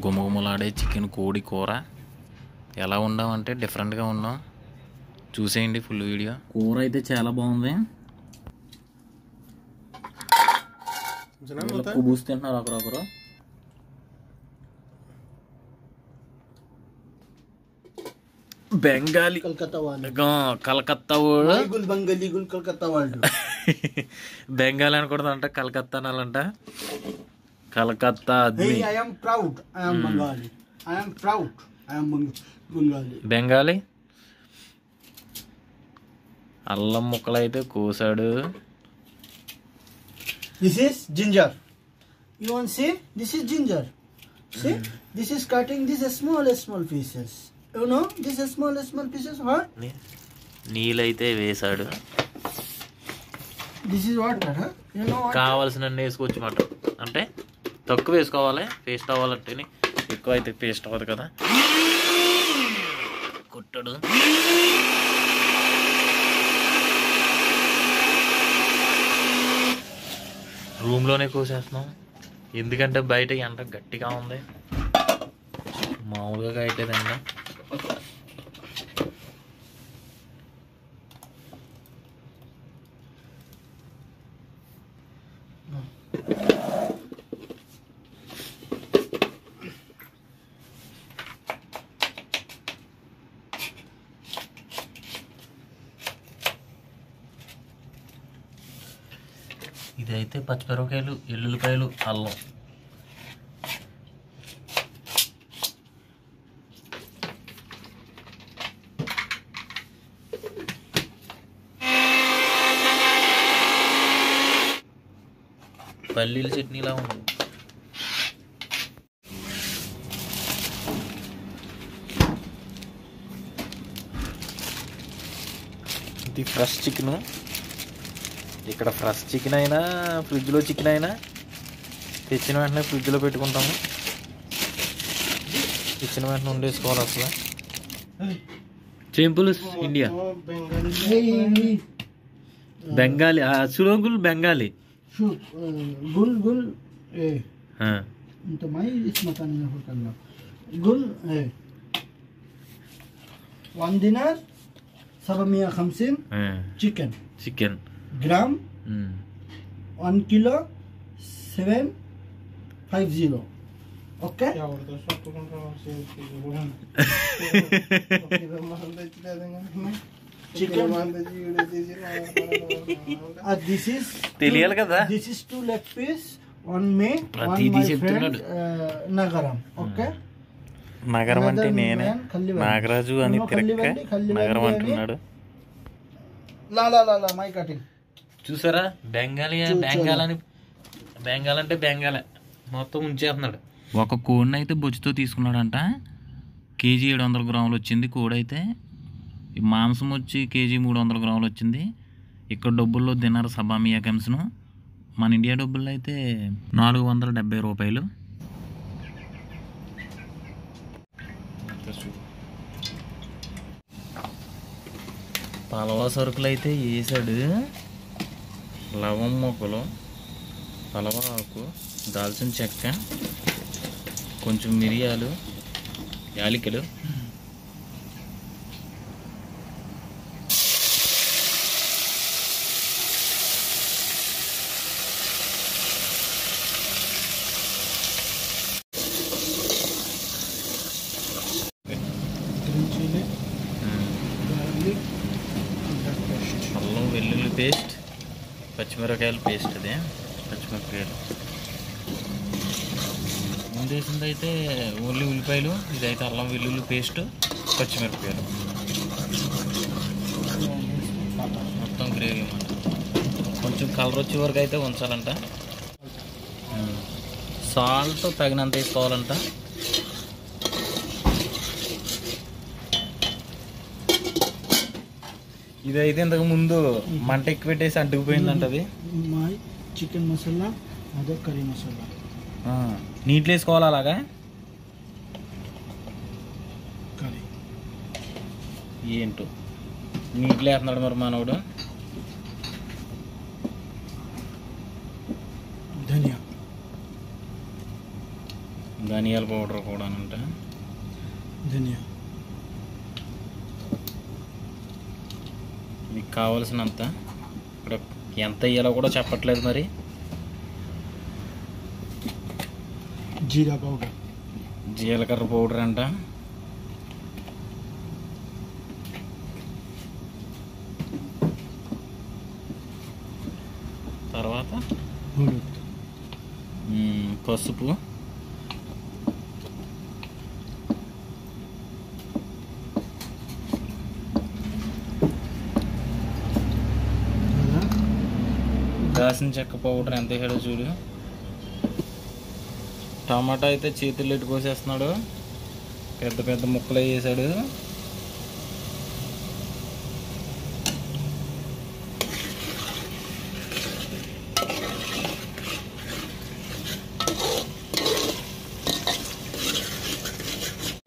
గుమగుమలాడే చికెన్ కోడి కూర ఎలా ఉండామంటే డిఫరెంట్గా ఉన్నాం. చూసేయండి ఫుల్ వీడియో. కూర అయితే చాలా బాగుంది. కుబూస్ తింటున్నారు ఒకరొకరు. బెంగాలీ కలకత్తా బెంగాలీ అనకూడదంట, కలకత్తా అనాలంట. కలకత్తా బెంగాలీ. అల్లం ముక్కలు అయితే కోసాడు. This is ginger. You want to see? This is ginger. See? This is cutting these small pieces. You know? These small pieces. What? నీళ్ళైతే వేసాడు. This is water, huh? You know what? కావాల్సిన వేసుకోవచ్చు మాట. అంటే తక్కువ వేసుకోవాలి పేస్ట్ అవ్వాలంటే. ఎక్కువ అయితే పేస్ట్ అవ్వదు కదా. కుట్టడు. రూమ్లోనే కోసేస్తున్నాం, ఎందుకంటే బయట ఎండ గట్టిగా ఉంది. మామూలుగా కాయట్లేదండి. ఇదైతే పచ్చిమిరపకాయలు, ఎల్లుల్లిపాయలు, అల్లం. పల్లీల చట్నీలా ఉంది. ఇది ఫ్రెష్ చికెను. ఇక్కడ ఫ్రెష్ చికెన్ అయినా ఫ్రిడ్జ్లో చికెన్ అయినా తెచ్చిన వెంటనే ఫ్రిడ్జ్లో పెట్టుకుంటాము. తెచ్చిన వెంటనే వండేసుకోవాలి. అసలు simple India. Bengali సులోగుల్ Bengali Gul Gul 1 dinar 750 chicken gram 1 kilo 750. Okay. Chicken. This is తెలియాలి కదా. This is 2 leg piece, 1 me, 1 my friend Nagaram. Okay. నగరం అంటే నేనే. నాగరాజు అని తిరక్క నగరం అంటున్నాడు. మై కటింగ్ చూసారా? బెంగాలీ బెంగాల్ అంటే బెంగాలే మొత్తం ఉంచేస్తున్నాడు. ఒక కోడిని అయితే బొచ్చుతో తీసుకున్నాడంట. కేజీ 700 గ్రాములు వచ్చింది కోడి అయితే. మాంసం వచ్చి కేజీ 300 గ్రాములు వచ్చింది. ఇక్కడ డబ్బుల్లో తిన్నారు సబామియా కంస్ను. మన ఇండియా డబ్బుల్లో అయితే 470 రూపాయలు. పలవా సరుకులు అయితే వేసాడు. లవం మొక్కలు, పలవ ఆకు, దాల్చిన చెక్క, కొంచెం మిరియాలు, యాలకులు, అల్లం వెల్లుల్లి పేస్ట్, పచ్చిమిరపకాయల పేస్ట్. అదే పచ్చిమిరపకాయలు ముందేసింది అయితే ఓన్లీ ఉల్లిపాయలు. ఇదైతే అల్లం వెల్లుల్లి పేస్ట్, పచ్చిమిరపకాయలు, మొత్తం గ్రేవీ అన్నమాట. కొంచెం కలర్ వచ్చే వరకు అయితే ఉంచాలంట. సాల్ట్ తగినంత వేసుకోవాలంట. ఇదైతే ఇంతకు ముందు మంట ఎక్కువ పెట్టేసి అంటుకుపోయిందంట. అది చికెన్ మసాలా, అదే కర్రీ మసాలా. నీటిలో వేసుకోవాలి అలాగా. కర్రీ ఏంటో నీటిలో వేస్తున్నాడు మరి మనోడు. ధనియా ధనియాల పౌడర్ కూడా అంట. ధనియా మీకు కావాల్సినంత. ఇక్కడ ఎంత వేయాలో కూడా చెప్పట్లేదు మరి. జీరా పౌడర్, జీలకర్ర పౌడర్ అంట. తర్వాత పసుపు, దాల్చిన చెక్క పౌడర్ ఎంత వేసాడో చూడు. టమాటా అయితే చేతులు ఎట్టు కోసేస్తున్నాడు, పెద్ద పెద్ద ముక్కలు వేసాడు.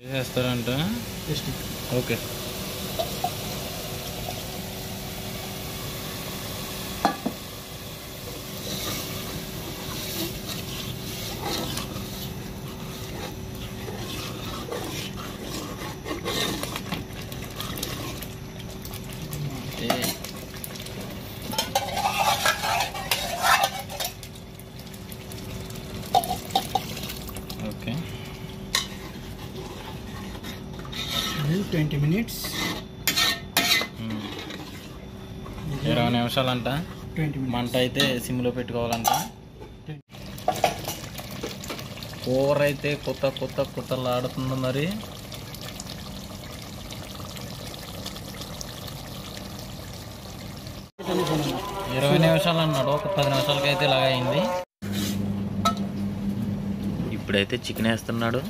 వేసేస్తాడంట. ఓకే. Okay 20 minutes. 20 నిమిషాలంట. 20 minutes. మంట అయితే సిమ్లో పెట్టుకోవాలంట. కూర అయితే కొత్తలాడుతుంది మరి. 20 నిమిషాలు అన్నాడు, ఒక 10 నిమిషాలకి అయితే ఇలాగ అయింది. ఇప్పుడైతే చికెన్ వేస్తున్నాడు.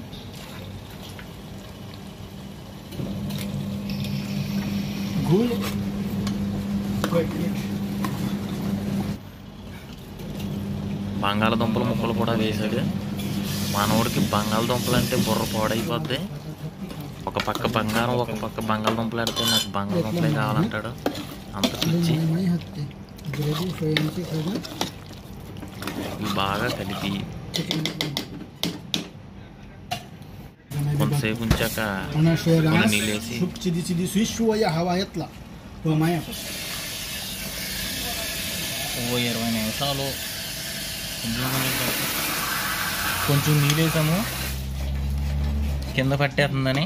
బంగాళదుంపల ముక్కలు కూడా వేసాడు. మనోడికి బంగాళదుంపలు అంటే బుర్ర పాడైపోద్ది. ఒక పక్క బంగారం, ఒక పక్క బంగాళదుంపలు ఆడితే నాకు బంగాళదుంపలే కావాలంటాడు. అంత పిచ్చి. ఇవి బాగా కలిపి కొంతసేపు ఉంచాక నీళ్ళేసి ఓ 20 నిమిషాలు కొంచెం నీళ్ళేసాము కింద పట్టేస్తుందని.